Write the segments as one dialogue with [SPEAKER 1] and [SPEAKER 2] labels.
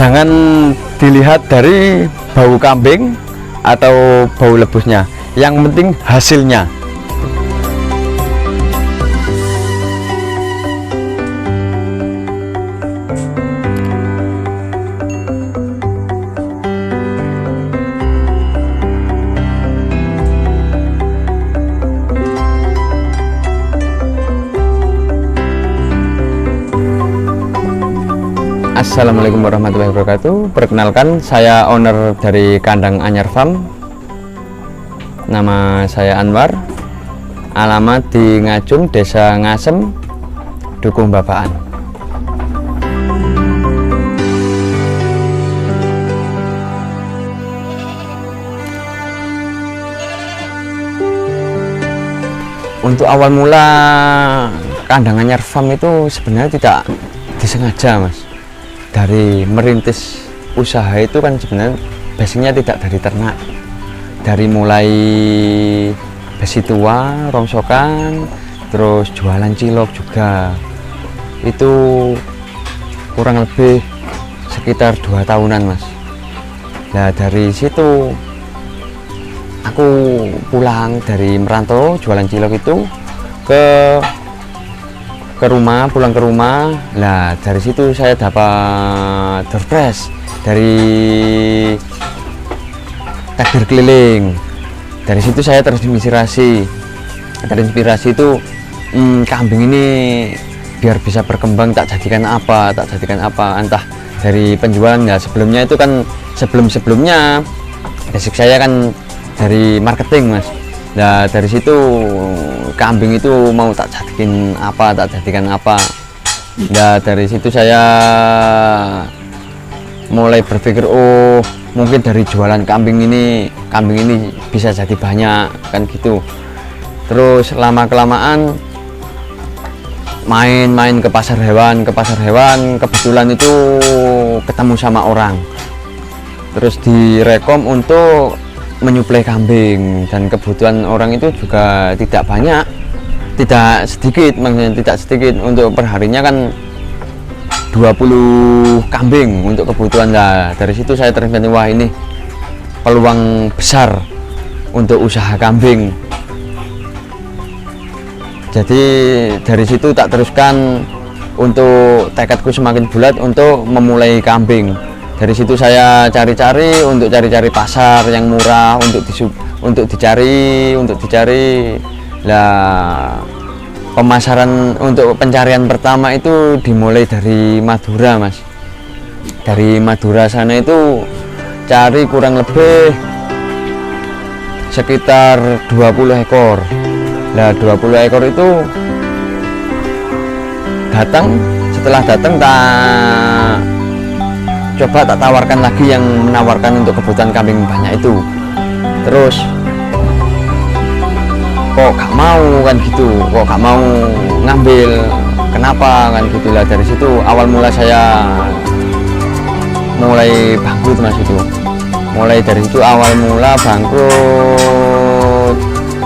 [SPEAKER 1] Jangan dilihat dari bau kambing atau bau lebusnya, yang penting hasilnya. Assalamualaikum warahmatullahi wabarakatuh. Perkenalkan, saya owner dari kandang Anyar Farm. Nama saya Anwar. Alamat di Ngajum, Desa Ngasem, Dukuh Babaan. Untuk awal mula kandang Anyar Farm itu sebenarnya tidak disengaja, Mas. Dari merintis usaha itu kan sebenarnya basicnya tidak dari ternak, dari mulai besi tua, rongsokan, terus jualan cilok juga. Itu kurang lebih sekitar 2 tahunan, Mas. Nah, dari situ aku pulang dari merantau jualan cilok itu pulang ke rumah. Lah, dari situ saya dapat doorpress dari takbir keliling. Dari situ saya terinspirasi itu kambing ini biar bisa berkembang tak jadikan apa, entah dari penjualan. Ya, sebelumnya itu kan sebelumnya basic saya kan dari marketing, Mas. Nah, dari situ kambing itu mau tak jadikan apa. Nah, dari situ saya mulai berpikir, oh mungkin dari jualan kambing ini bisa jadi banyak, kan gitu. Terus lama kelamaan main ke pasar hewan, kebetulan itu ketemu sama orang, terus direkom untuk menyuplai kambing, dan kebutuhan orang itu juga tidak sedikit untuk perharinya kan 20 kambing untuk kebutuhan. Nah, dari situ saya terinspirasi, wah ini peluang besar untuk usaha kambing. Jadi dari situ tak teruskan, untuk tekadku semakin bulat untuk memulai kambing. Dari situ saya cari pasar yang murah untuk dicari. Lah, pemasaran untuk pencarian pertama itu dimulai dari Madura, Mas. Dari Madura sana itu cari kurang lebih sekitar 20 ekor. Lah, 20 ekor itu setelah datang tak tawarkan lagi, yang menawarkan untuk kebutuhan kambing banyak itu. Terus kok gak mau ngambil, kenapa kan gitu. Lah, dari situ awal mula saya mulai bangkrut, Mas. Itu mulai dari situ awal mula bangkrut,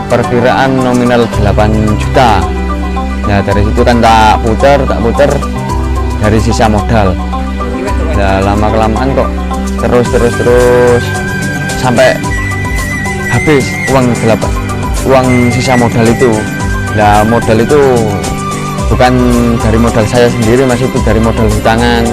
[SPEAKER 1] perkiraan nominal 8 juta. Nah, dari situ kan tak puter dari sisa modal. Nah, lama kelamaan kok terus sampai habis uang sisa modal itu. Nah, modal itu bukan dari modal saya sendiri, Mas, itu dari modal hutangan.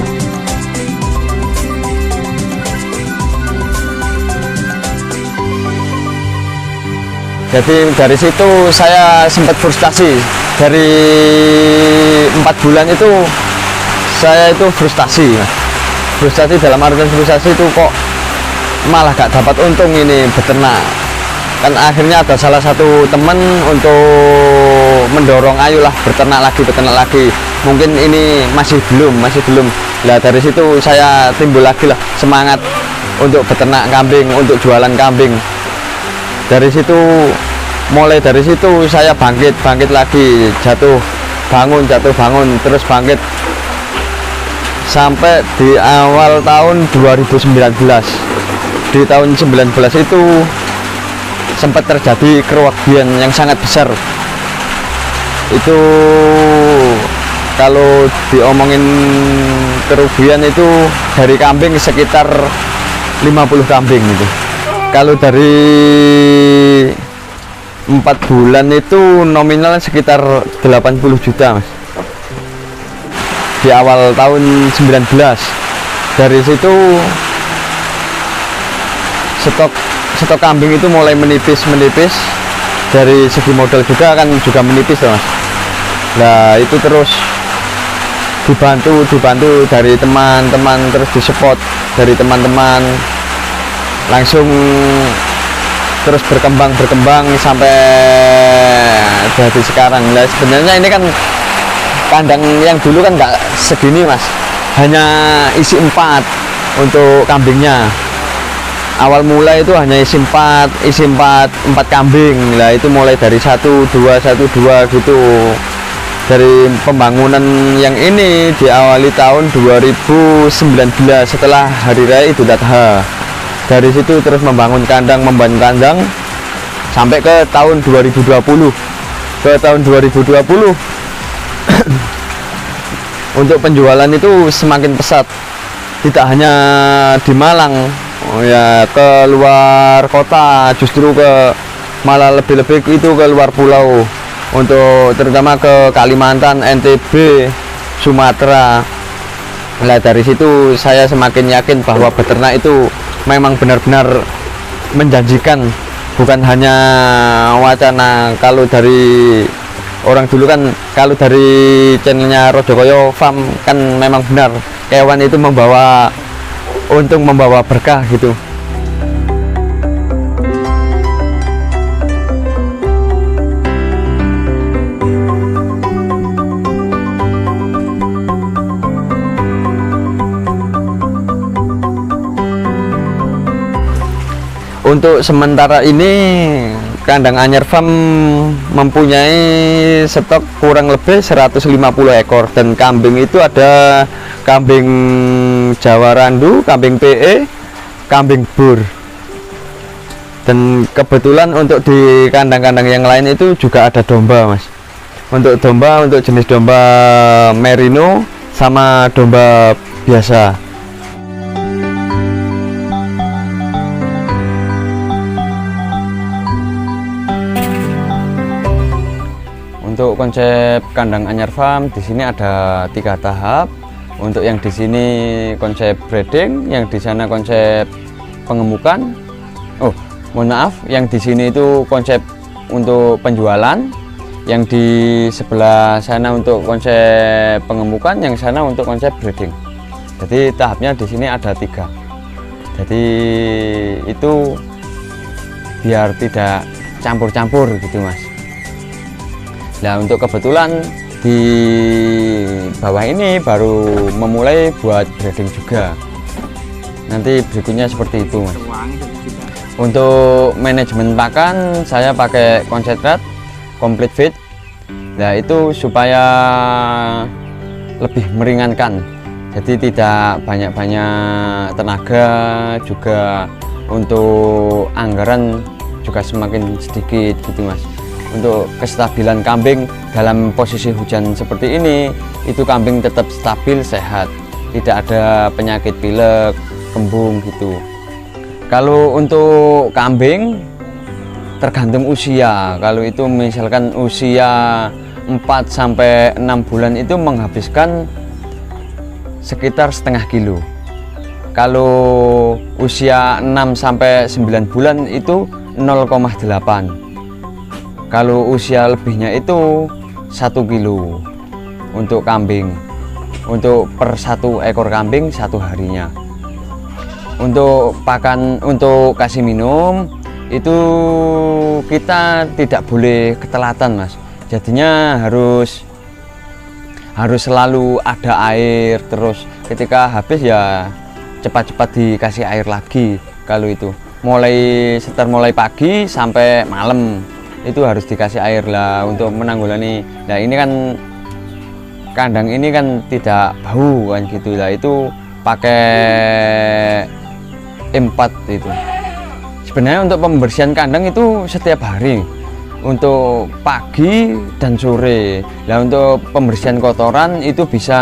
[SPEAKER 1] Jadi dari situ saya sempat frustasi. Dari 4 bulan itu saya itu frustasi, Mas. Frustasi dalam artian frustasi itu kok malah gak dapat untung ini beternak. Kan akhirnya ada salah satu teman untuk mendorong, ayolah beternak lagi, mungkin ini masih belum. Lah, dari situ saya timbul lagi lah semangat untuk beternak kambing, untuk jualan kambing. Mulai dari situ saya bangkit lagi, jatuh bangun, terus bangkit sampai di awal tahun 2019. Di tahun 2019 itu sempat terjadi kerugian yang sangat besar. Itu kalau diomongin kerugian itu dari kambing sekitar 50 kambing itu. Kalau dari 4 bulan itu nominal sekitar 80 juta mas, di awal tahun 19. Dari situ stok kambing itu mulai menipis, dari segi modal juga kan juga menipis mas. Nah itu terus dibantu dari teman-teman, terus disupport dari teman-teman, langsung terus berkembang sampai jadi sekarang. Nah sebenarnya ini kan kandang yang dulu kan nggak segini mas, hanya isi 4 untuk kambingnya. Awal mulai itu hanya isi 4 kambing. Lah itu mulai dari 1 2 gitu. Dari pembangunan yang ini diawali tahun 2019 setelah Hari Raya Idul Adha. Dari situ terus membangun kandang sampai ke tahun 2020. Ke tahun 2020 untuk penjualan itu semakin pesat. Tidak hanya di Malang, ya ke luar kota, justru ke malah lebih-lebih itu ke luar pulau, untuk terutama ke Kalimantan, NTB, Sumatera. Nah dari situ saya semakin yakin bahwa beternak itu memang benar-benar menjanjikan, bukan hanya wacana. Kalau dari orang dulu kan, kalau dari channelnya Rojokoyo Farm kan memang benar hewan itu membawa untung, membawa berkah gitu. Untuk sementara ini kandang Anyar Farm mempunyai stok kurang lebih 150 ekor, dan kambing itu ada kambing Jawa Randu, kambing PE, kambing Bur. Dan kebetulan untuk di kandang-kandang yang lain itu juga ada domba mas. Untuk domba, untuk jenis domba merino sama domba biasa. Untuk konsep kandang Anyar Farm di sini ada 3 tahap. Untuk yang di sini konsep breeding, yang di sana konsep pengemukan. Oh, mohon maaf, yang di sini itu konsep untuk penjualan, yang di sebelah sana untuk konsep pengemukan, yang sana untuk konsep breeding. Jadi tahapnya di sini ada 3. Jadi itu biar tidak campur-campur gitu mas. Nah untuk kebetulan di bawah ini baru memulai buat breeding juga. Nanti berikutnya seperti itu mas. Untuk manajemen pakan saya pakai konsentrat complete feed. Nah itu supaya lebih meringankan, jadi tidak banyak-banyak tenaga, juga untuk anggaran juga semakin sedikit gitu mas. Untuk kestabilan kambing dalam posisi hujan seperti ini, itu kambing tetap stabil, sehat, tidak ada penyakit pilek, kembung gitu. Kalau untuk kambing tergantung usia. Kalau itu misalkan usia 4-6 bulan itu menghabiskan sekitar setengah kilo. Kalau usia 6-9 bulan itu 0,8. Kalau usia lebihnya itu 1 kilo untuk kambing, untuk per 1 ekor kambing 1 harinya. Untuk pakan, untuk kasih minum itu kita tidak boleh ketelatan mas, jadinya harus selalu ada air, terus ketika habis ya cepat-cepat dikasih air lagi. Kalau itu mulai pagi sampai malam itu harus dikasih air lah untuk menanggulangi. Nah ini kan kandang ini kan tidak bau kan gitu lah, itu pakai M4 itu. Sebenarnya untuk pembersihan kandang itu setiap hari, untuk pagi dan sore. Nah, untuk pembersihan kotoran itu bisa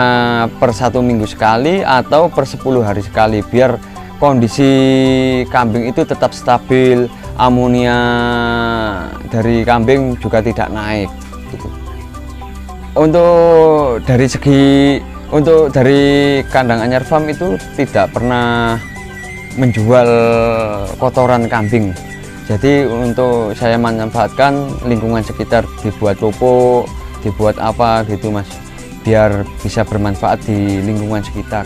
[SPEAKER 1] per 1 minggu sekali atau per 10 hari sekali, biar kondisi kambing itu tetap stabil, amonia dari kambing juga tidak naik gitu. Untuk dari kandang Anyar Farm itu tidak pernah menjual kotoran kambing. Jadi untuk saya manfaatkan lingkungan sekitar, dibuat pupuk, dibuat apa gitu Mas, biar bisa bermanfaat di lingkungan sekitar.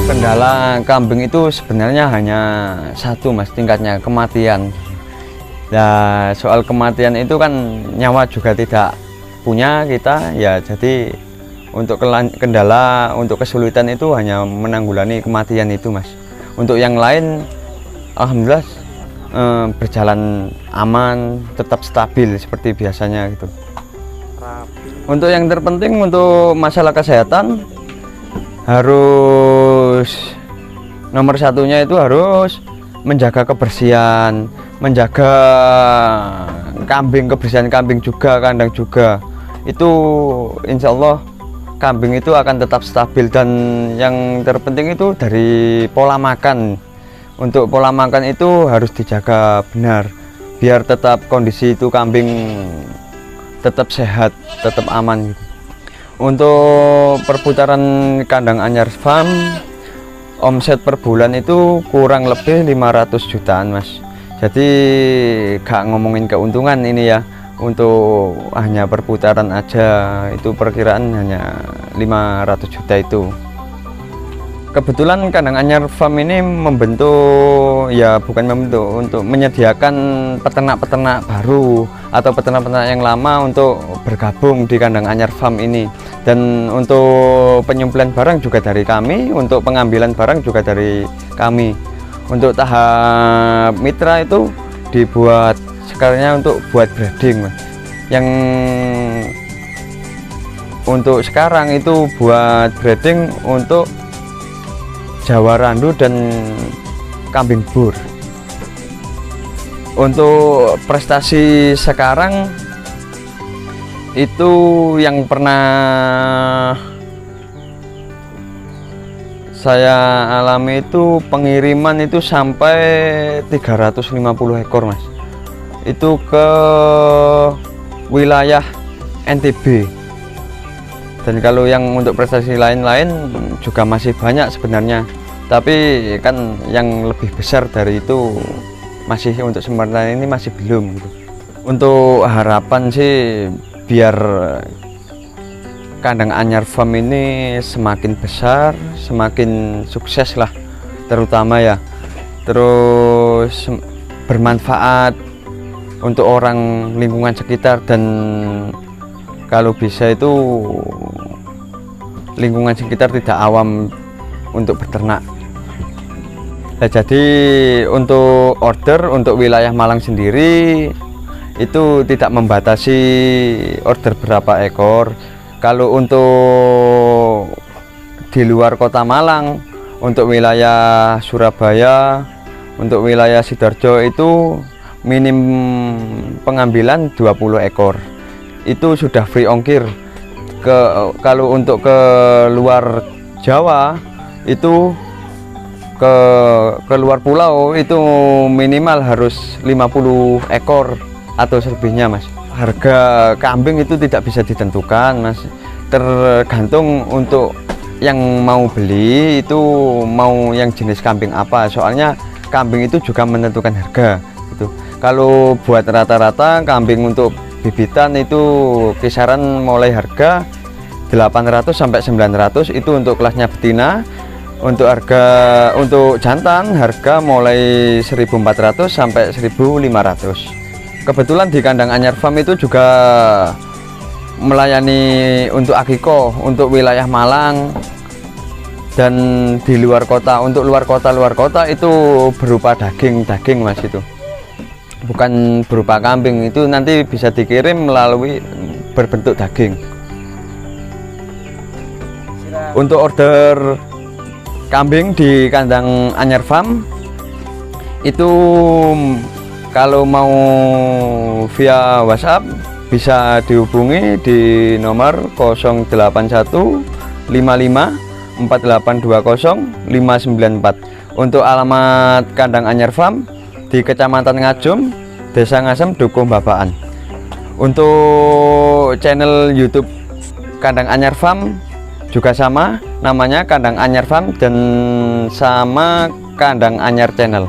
[SPEAKER 1] Kendala kambing itu sebenarnya hanya satu Mas, tingkatnya kematian. Nah, soal kematian itu kan nyawa juga tidak punya kita ya, jadi untuk kendala, untuk kesulitan itu hanya menanggulangi kematian itu Mas. Untuk yang lain alhamdulillah berjalan aman, tetap stabil seperti biasanya gitu. Untuk yang terpenting untuk masalah kesehatan, harus nomor satunya itu harus menjaga kebersihan, menjaga kambing, kebersihan kambing juga, kandang juga. Itu insya Allah kambing itu akan tetap stabil. Dan yang terpenting itu dari pola makan. Untuk pola makan itu harus dijaga benar, biar tetap kondisi itu kambing tetap sehat, tetap aman gitu. Untuk perputaran kandang Anyar Farm, omset per bulan itu kurang lebih 500 jutaan Mas. Jadi gak ngomongin keuntungan ini ya, untuk hanya perputaran aja itu perkiraan hanya 500 juta itu. Kebetulan kandang Anyar Farm ini membentuk, ya bukan membentuk, untuk menyediakan peternak-peternak baru atau peternak-peternak yang lama untuk bergabung di kandang Anyar Farm ini. Dan untuk penyembelihan barang juga dari kami, untuk pengambilan barang juga dari kami. Untuk tahap mitra itu dibuat sekarangnya untuk buat breeding Mas. Yang untuk sekarang itu buat breeding untuk Jawa Randu dan kambing bur. Untuk prestasi sekarang itu yang pernah saya alami itu pengiriman itu sampai 350 ekor Mas. Itu ke wilayah NTB. Dan kalau yang untuk prestasi lain-lain juga masih banyak sebenarnya, tapi kan yang lebih besar dari itu masih untuk sementara ini masih belum gitu. Untuk harapan sih biar kandang Anyar Farm ini semakin besar, semakin sukses lah terutama ya, terus bermanfaat untuk orang lingkungan sekitar, dan kalau bisa itu lingkungan sekitar tidak awam untuk beternak. Nah, jadi untuk order untuk wilayah Malang sendiri itu tidak membatasi order berapa ekor. Kalau untuk di luar kota Malang, untuk wilayah Surabaya, untuk wilayah Sidoarjo itu minim pengambilan 20 ekor. Itu sudah free ongkir. Kalau untuk ke luar Jawa itu ke luar pulau itu minimal harus 50 ekor atau selebihnya Mas. Harga kambing itu tidak bisa ditentukan Mas, tergantung untuk yang mau beli itu mau yang jenis kambing apa, soalnya kambing itu juga menentukan harga gitu. Kalau buat rata-rata kambing untuk bibitan itu kisaran mulai harga 800 sampai 900 itu untuk kelasnya betina. Untuk harga untuk jantan harga mulai 1.400 sampai 1.500. Kebetulan di kandang Anyar Farm itu juga melayani untuk akiko untuk wilayah Malang, dan di luar kota, untuk luar kota itu berupa daging Mas itu. bukan berupa kambing, itu nanti bisa dikirim melalui berbentuk daging. Untuk order kambing di kandang Anyar Farm itu kalau mau via WhatsApp bisa dihubungi di nomor 081 55 4820 594. Untuk alamat kandang Anyar Farm di Kecamatan Ngajum, Desa Ngasem, Dukuh Babaan. Untuk channel YouTube kandang Anyar Farm juga sama, namanya Kandang Anyar Farm dan sama Kandang Anyar Channel.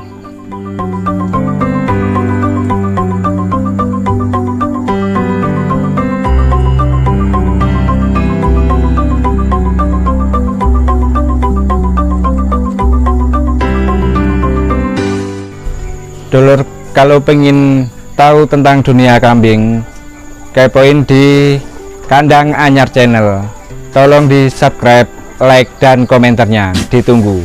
[SPEAKER 2] Dulur, kalau pengen tahu tentang dunia kambing, kepoin di Kandang Anyar Channel. Tolong di subscribe, like, dan komentarnya ditunggu.